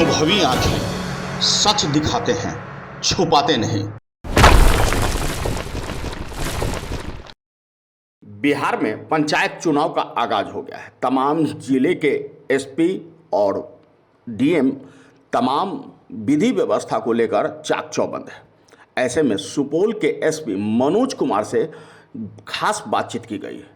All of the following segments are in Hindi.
अनुभवी आंखें सच दिखाते हैं, छुपाते नहीं। बिहार में पंचायत चुनाव का आगाज हो गया है। तमाम जिले के एसपी और डीएम तमाम विधि व्यवस्था को लेकर चाक चौबंद है। ऐसे में सुपौल के एसपी मनोज कुमार से खास बातचीत की गई है।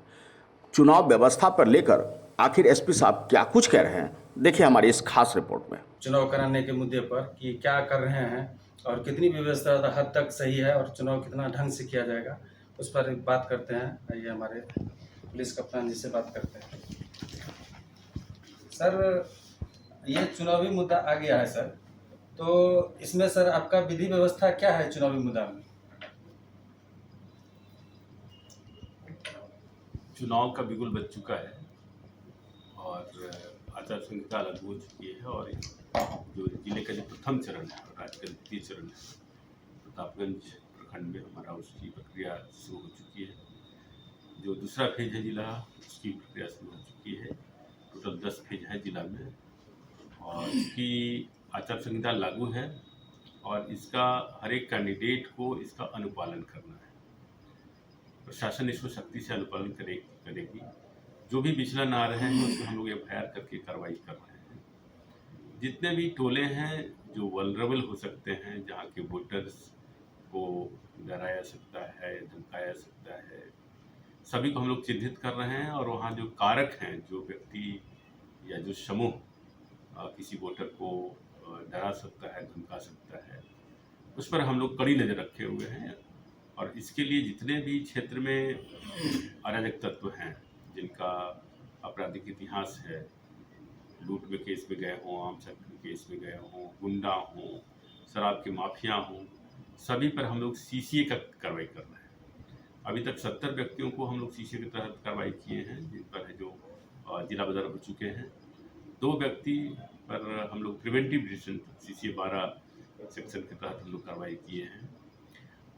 चुनाव व्यवस्था पर लेकर आखिर एसपी साहब क्या कुछ कह रहे हैं, देखिए हमारी इस खास रिपोर्ट में। चुनाव कराने के मुद्दे पर कि क्या कर रहे हैं और कितनी व्यवस्था हद तक सही है और चुनाव कितना ढंग से किया जाएगा, उस पर बात करते हैं। आइए हमारे पुलिस कप्तान जी से बात करते हैं। सर, ये चुनावी मुद्दा आ गया है सर, तो इसमें सर आपका विधि व्यवस्था क्या है चुनावी मुद्दा में? चुनाव का बिगुल बज चुका है और आचार संहिता लागू हो चुकी है और जो जिले का जो प्रथम चरण है और राज्य का द्वितीय चरण है, प्रतापगंज प्रखंड में हमारा उसकी प्रक्रिया शुरू हो चुकी है। जो दूसरा फेज है जिला, उसकी प्रक्रिया शुरू हो चुकी है। टोटल 10 फेज है जिला में और इसकी आचार संहिता लागू है और इसका हर एक कैंडिडेट को इसका अनुपालन करना है। प्रशासन इसको सख्ती से अनुपालन करेगी। जो भी विचलन आ रहे हैं उसको हम लोग एफआईआर करके कार्रवाई कर रहे हैं। जितने भी टोले हैं जो वल्नरेबल हो सकते हैं, जहाँ के वोटर्स को डराया सकता है, धमकाया सकता है, सभी को हम लोग चिन्हित कर रहे हैं और वहाँ जो कारक हैं, जो व्यक्ति या जो समूह किसी वोटर को डरा सकता है, धमका सकता है, उस पर हम लोग कड़ी नज़र रखे हुए हैं। और इसके लिए जितने भी क्षेत्र में अराजक तत्व हैं, जिनका आपराधिक इतिहास है, लूट में केस में गए हों, आम शक्ति केस में गए हों, गुंडा हों, शराब के माफिया हों, सभी पर हम लोग सीसीए का कार्रवाई कर रहे हैं। अभी तक 70 व्यक्तियों को हम लोग सीसीए के तहत कार्रवाई किए हैं, जिन पर है जो जिला बदर हो चुके हैं। 2 व्यक्ति पर हम लोग प्रिवेंटिव डिटेंशन सीसीए 12 सेक्शन के तहत हम लोग कार्रवाई किए हैं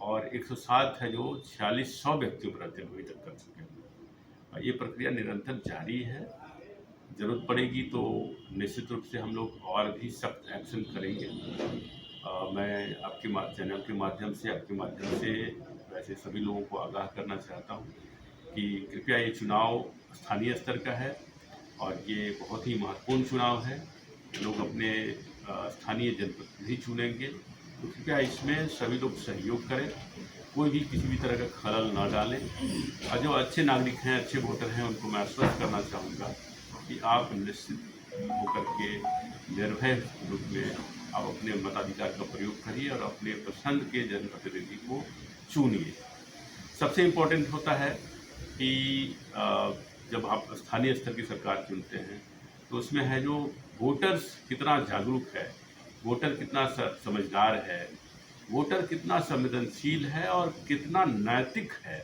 और 107 है जो 4600 व्यक्तियों पर अभी तक कर चुके हैं। ये प्रक्रिया निरंतर जारी है। ज़रूरत पड़ेगी तो निश्चित रूप से हम लोग और भी सख्त एक्शन करेंगे। मैं आपके चैनल के माध्यम से, आपके माध्यम से वैसे सभी लोगों को आगाह करना चाहता हूँ कि कृपया ये चुनाव स्थानीय स्तर का है और ये बहुत ही महत्वपूर्ण चुनाव है। लोग अपने स्थानीय जनप्रतिनिधि चुनेंगे, तो कृपया इसमें सभी लोग सहयोग करें, कोई भी किसी भी तरह का खलल ना डालें। और जो अच्छे नागरिक हैं, अच्छे वोटर हैं, उनको मैं आश्वस्त करना चाहूँगा कि आप निश्चित होकर के निर्भय रूप में आप अपने मताधिकार का प्रयोग करिए और अपने पसंद के जनप्रतिनिधि को चुनिए। सबसे इम्पोर्टेंट होता है कि जब आप स्थानीय स्तर की सरकार चुनते हैं तो उसमें है जो वोटर्स कितना जागरूक है, वोटर कितना समझदार है, वोटर कितना संवेदनशील है और कितना नैतिक है,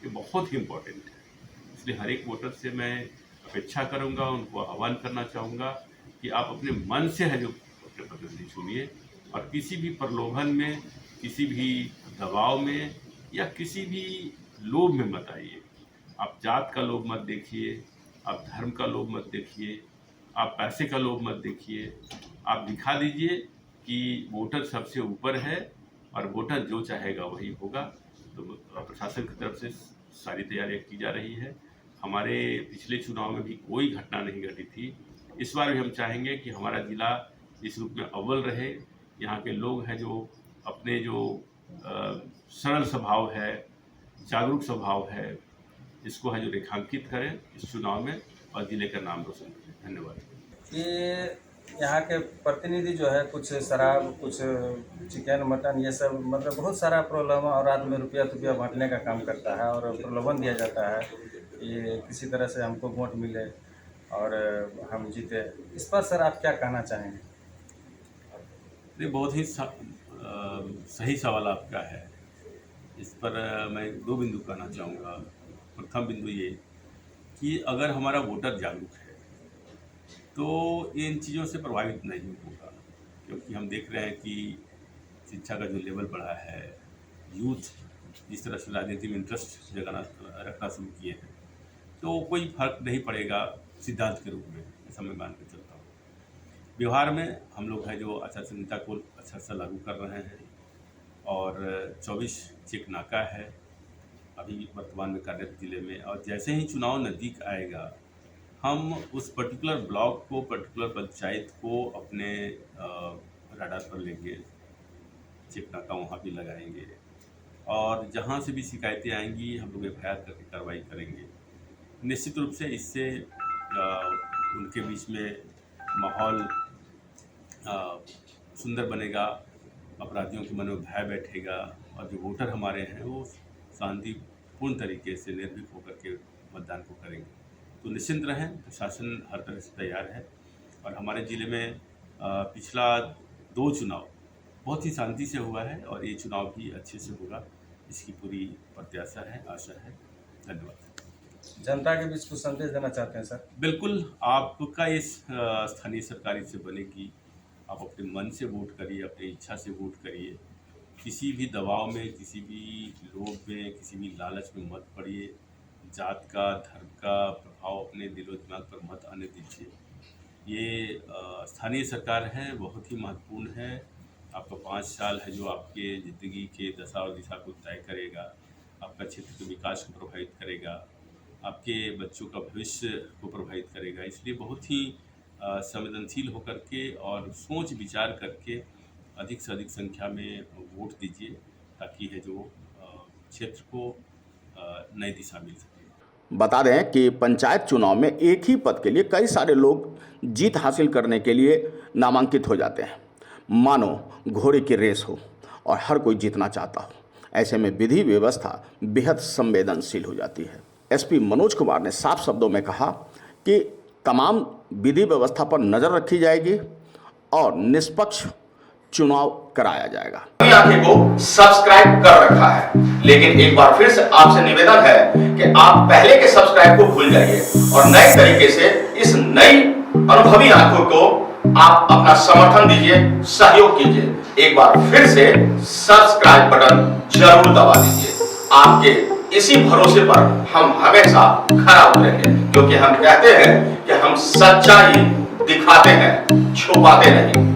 ये बहुत ही इम्पोर्टेंट है। इसलिए हर एक वोटर से मैं अपेक्षा करूंगा, उनको आह्वान करना चाहूँगा कि आप अपने मन से है जो अपने प्रतिनिधि चुनिए और किसी भी प्रलोभन में, किसी भी दबाव में या किसी भी लोभ में मत आइए। आप जात का लोभ मत देखिए, आप धर्म का लोभ मत देखिए, आप पैसे का लोभ मत देखिए। आप दिखा दीजिए कि वोटर सबसे ऊपर है और वोटर जो चाहेगा वही होगा। तो प्रशासन की तरफ से सारी तैयारियां की जा रही है। हमारे पिछले चुनाव में भी कोई घटना नहीं घटी थी। इस बार भी हम चाहेंगे कि हमारा ज़िला इस रूप में अव्वल रहे। यहाँ के लोग हैं जो अपने जो सरल स्वभाव है, जागरूक स्वभाव है, इसको है जो रेखांकित करें इस चुनाव में और ज़िले का नाम रोशन करें। धन्यवाद। ये यहाँ के प्रतिनिधि जो है कुछ शराब, कुछ चिकन, मटन, ये सब मतलब बहुत सारा प्रलोभन और रात में रुपया बांटने का काम करता है और प्रलोभन दिया जाता है ये किसी तरह से हमको वोट मिले और हम जीते। इस पर सर आप क्या कहना चाहेंगे? ये बहुत ही सही सवाल आपका है। इस पर मैं 2 बिंदु कहना चाहूँगा। प्रथम बिंदु ये कि अगर हमारा वोटर जागरूक है तो ये इन चीज़ों से प्रभावित नहीं होगा, क्योंकि हम देख रहे हैं कि शिक्षा का जो लेवल बढ़ा है, यूथ जिस तरह से राजनीति में इंटरेस्ट रखना शुरू किए हैं, तो कोई फर्क नहीं पड़ेगा सिद्धांत के रूप में, ऐसा मैं मान के चलता हूँ। बिहार में हम लोग है जो आचार संहिता को अच्छा सा लागू कर रहे हैं और 24 चेक नाका है अभी वर्तमान में कार्यरत जिले में। और जैसे ही चुनाव नज़दीक आएगा हम उस पर्टिकुलर ब्लॉक को, पर्टिकुलर पंचायत को अपने राडार पर लेंगे, चेक नाका वहाँ भी लगाएंगे और जहाँ से भी शिकायतें आएंगी हम लोग FIR करके कार्रवाई करेंगे। निश्चित रूप से इससे उनके बीच में माहौल सुंदर बनेगा, अपराधियों के मन में भय बैठेगा और जो वोटर हमारे हैं वो शांतिपूर्ण तरीके से निर्भीक होकर के मतदान को करेंगे। तो निश्चिंत रहें, प्रशासन हर तरह से तैयार है और हमारे ज़िले में पिछला 2 चुनाव बहुत ही शांति से हुआ है और ये चुनाव भी अच्छे से होगा, इसकी पूरी प्रत्याशा है, आशा है। धन्यवाद। जनता के बीच कुछ संदेश देना चाहते हैं सर? बिल्कुल, आपका इस स्थानीय सरकारी से बनेगी। आप अपने मन से वोट करिए, अपनी इच्छा से वोट करिए। किसी भी दबाव में, किसी भी लोभ में, किसी भी लालच में मत पड़िए। जात का, धर्म का प्रभाव अपने दिलो दिमाग पर मत आने दीजिए। ये स्थानीय सरकार है, बहुत ही महत्वपूर्ण है। आपका 5 साल है जो आपके ज़िंदगी के दशा और दिशा को तय करेगा, आपका क्षेत्र के विकास को प्रभावित करेगा, आपके बच्चों का भविष्य को प्रभावित करेगा। इसलिए बहुत ही संवेदनशील होकर के और सोच विचार करके अधिक से अधिक संख्या में वोट दीजिए ताकि है जो क्षेत्र को नई दिशा मिल सके। बता दें कि पंचायत चुनाव में एक ही पद के लिए कई सारे लोग जीत हासिल करने के लिए नामांकित हो जाते हैं, मानो घोड़े की रेस हो और हर कोई जीतना चाहता हो। ऐसे में विधि व्यवस्था बेहद संवेदनशील हो जाती है। SP मनोज कुमार ने साफ शब्दों में कहा कि तमाम विधि व्यवस्था पर नज़र रखी जाएगी और निष्पक्ष चुनाव कराया जाएगा। आंखें को सब्सक्राइब कर रखा है, लेकिन एक बार फिर से आपसे निवेदन है कि आप पहले के सब्सक्राइब को भूल जाइए और नए तरीके से इस नई अनुभवी आंखों को आप अपना समर्थन दीजिए, सहयोग कीजिए। एक बार फिर से सब्सक्राइब बटन जरूर दबा दीजिए। आपके इसी भरोसे पर हम हमेशा खरा उतरेंगे, क्योंकि हम कहते हैं कि हम सच्चाई दिखाते हैं, छुपाते नहीं।